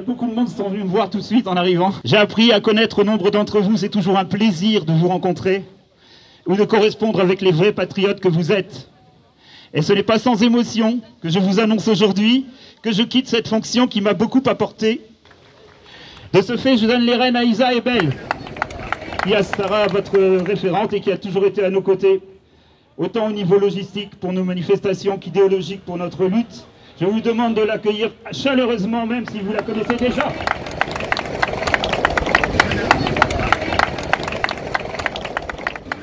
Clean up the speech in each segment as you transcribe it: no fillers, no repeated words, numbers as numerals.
beaucoup de monde qui sont venus me voir tout de suite en arrivant. J'ai appris à connaître nombre d'entre vous, c'est toujours un plaisir de vous rencontrer ou de correspondre avec les vrais patriotes que vous êtes. Et ce n'est pas sans émotion que je vous annonce aujourd'hui que je quitte cette fonction qui m'a beaucoup apporté. De ce fait, je donne les rênes à Isa Ebel, qui sera votre référente et qui a toujours été à nos côtés, autant au niveau logistique pour nos manifestations qu'idéologique pour notre lutte. Je vous demande de l'accueillir chaleureusement, même si vous la connaissez déjà.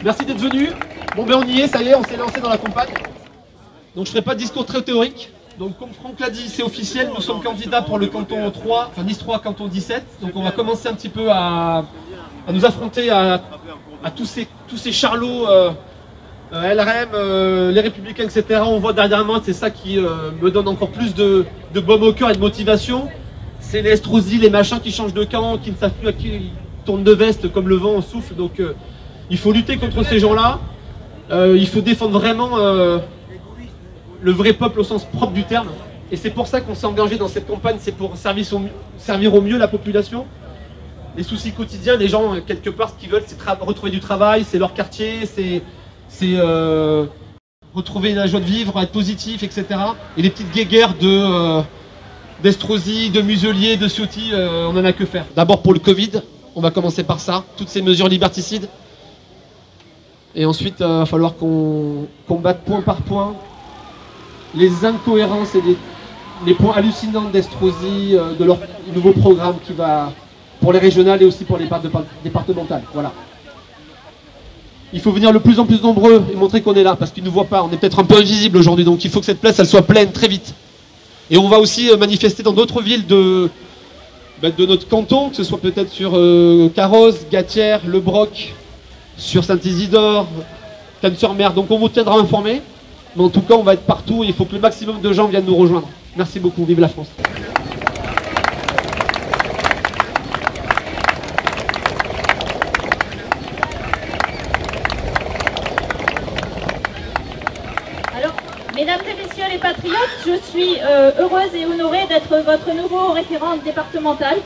Merci d'être venu. Bon ben on y est, ça y est, on s'est lancé dans la campagne. Donc je ne ferai pas de discours très théorique. Donc comme Franck l'a dit, c'est officiel, nous sommes candidats pour le canton 3, enfin Nice 3, canton 17. Donc on va commencer un petit peu à nous affronter à tous ces charlots, LRM, les Républicains, etc. On voit derrière moi, c'est ça qui me donne encore plus de baume au cœur et de motivation. C'est les Estrosi, les machins qui changent de camp, qui ne savent plus à qui ils tournent de veste comme le vent au souffle. Donc il faut lutter contre ces gens-là. Il faut défendre vraiment le vrai peuple au sens propre du terme. Et c'est pour ça qu'on s'est engagé dans cette campagne, c'est pour servir au mieux la population. Les soucis quotidiens, les gens, quelque part, ce qu'ils veulent, c'est retrouver du travail, c'est leur quartier, c'est retrouver la joie de vivre, être positif, etc. Et les petites guéguerres d'Estrosi, de Muselier, de Ciotti, on n'en a que faire. D'abord pour le Covid, on va commencer par ça, toutes ces mesures liberticides. Et ensuite, il va falloir qu'on combatte point par point les incohérences et les points hallucinants d'Estrosi, de leur nouveau programme qui va pour les régionales et aussi pour les départementales. Voilà. Il faut venir le plus en plus nombreux et montrer qu'on est là, parce qu'ils ne nous voient pas, on est peut-être un peu invisible aujourd'hui, donc il faut que cette place elle soit pleine très vite. Et on va aussi manifester dans d'autres villes de notre canton, que ce soit peut-être sur Carros, Gatière, Le Broc, sur Saint-Isidore, Cannes-sur-Mer, donc on vous tiendra informé. Mais en tout cas, on va être partout et il faut que le maximum de gens viennent nous rejoindre. Merci beaucoup, vive la France. Alors, mesdames et messieurs les patriotes, je suis heureuse et honorée d'être votre nouveau référent départemental.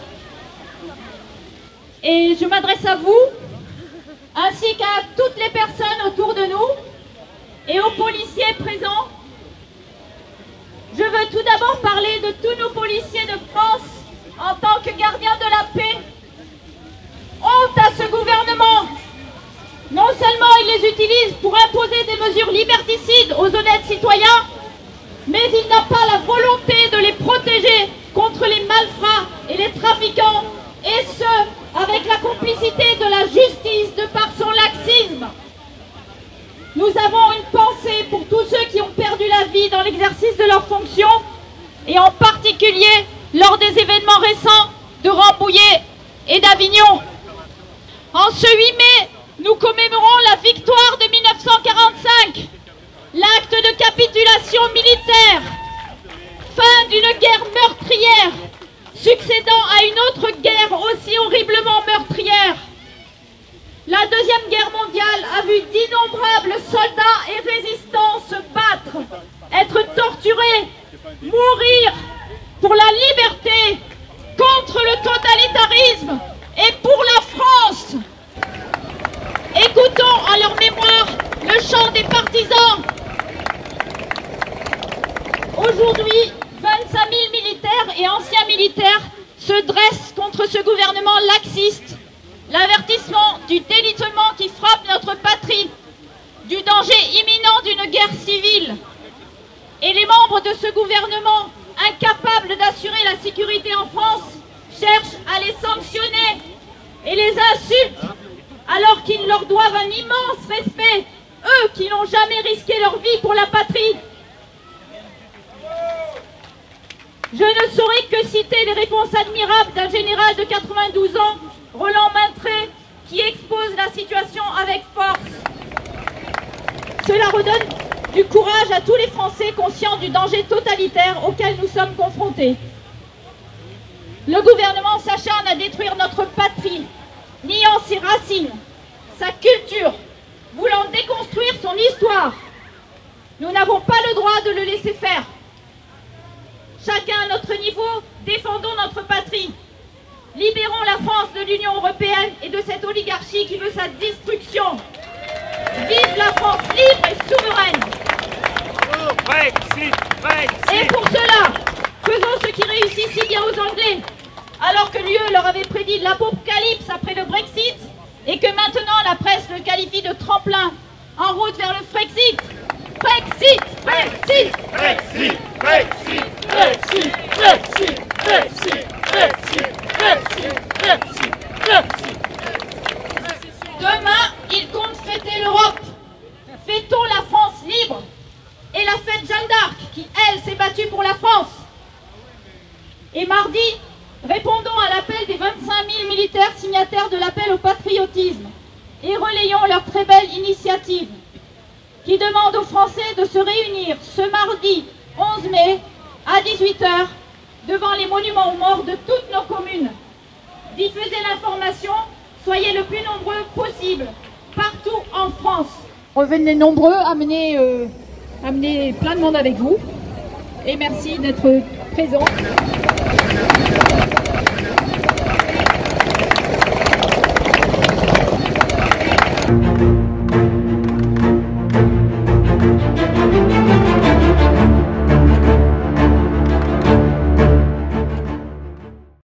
Et je m'adresse à vous, ainsi qu'à toutes les personnes autour de nous, et aux policiers présents. Je veux tout d'abord parler de tous nos policiers de France en tant que gardiens de la paix. Honte à ce gouvernement! Non seulement il les utilise pour imposer des mesures liberticides aux honnêtes citoyens, mais il n'a pas la volonté de les protéger contre les malfrats et les trafiquants, et ce, avec la complicité de la justice de par son laxisme. Nous avons une pensée pour tous ceux qui ont perdu la vie dans l'exercice de leurs fonctions, et en particulier lors des événements récents de Rambouillet et d'Avignon. En ce 8 mai, nous commémorons la victoire de 1945, l'acte de capitulation militaire, fin d'une guerre meurtrière, succédant à une autre guerre aussi horriblement meurtrière. La Deuxième Guerre mondiale a vu d'innombrables soldats et résistants se battre, être torturés, mourir pour la liberté, contre le totalitarisme et pour la France. Écoutons à leur mémoire le chant des partisans. Aujourd'hui, 25 000 militaires et anciens militaires se dressent contre ce gouvernement laxiste. L'avertissement du délitement qui frappe notre patrie, du danger imminent d'une guerre civile. Et les membres de ce gouvernement, incapables d'assurer la sécurité en France, cherchent à les sanctionner et les insultent, alors qu'ils leur doivent un immense respect, eux qui n'ont jamais risqué leur vie pour la patrie. Je ne saurais que citer les réponses admirables d'un général de 92 ans, Roland Maintré, qui expose la situation avec force. Cela redonne du courage à tous les Français conscients du danger totalitaire auquel nous sommes confrontés. Le gouvernement s'acharne à détruire notre patrie, niant ses racines, sa culture, voulant déconstruire son histoire. Nous n'avons pas le droit de le laisser faire. chacun à notre niveau, défendons notre patrie. Libérons la France de l'Union européenne et de cette oligarchie qui veut sa destruction. Vive la France libre et souveraine. Brexit, Brexit. Et pour cela, faisons ce qui réussit si bien aux Anglais, alors que l'UE leur avait prédit l'apocalypse après le Brexit et que maintenant la presse le qualifie de tremplin en route vers le Frexit. Brexit, Brexit, Brexit, Brexit, Brexit, Brexit, Brexit, Brexit, Brexit, Brexit, Brexit. Demain, ils comptent fêter l'Europe. Fêtons la France libre. Et la fête Jeanne d'Arc, qui, elle, s'est battue pour la France. Et mardi, répondons à l'appel des 25 000 militaires signataires de l'appel au patriotisme et relayons leur très belle initiative qui demande aux Français de se réunir ce mardi 11 mai à 18 h devant les monuments aux morts de toutes nos communes. Diffusez l'information, soyez le plus nombreux possible, partout en France. Revenez nombreux, amenez plein de monde avec vous. Et merci d'être présents.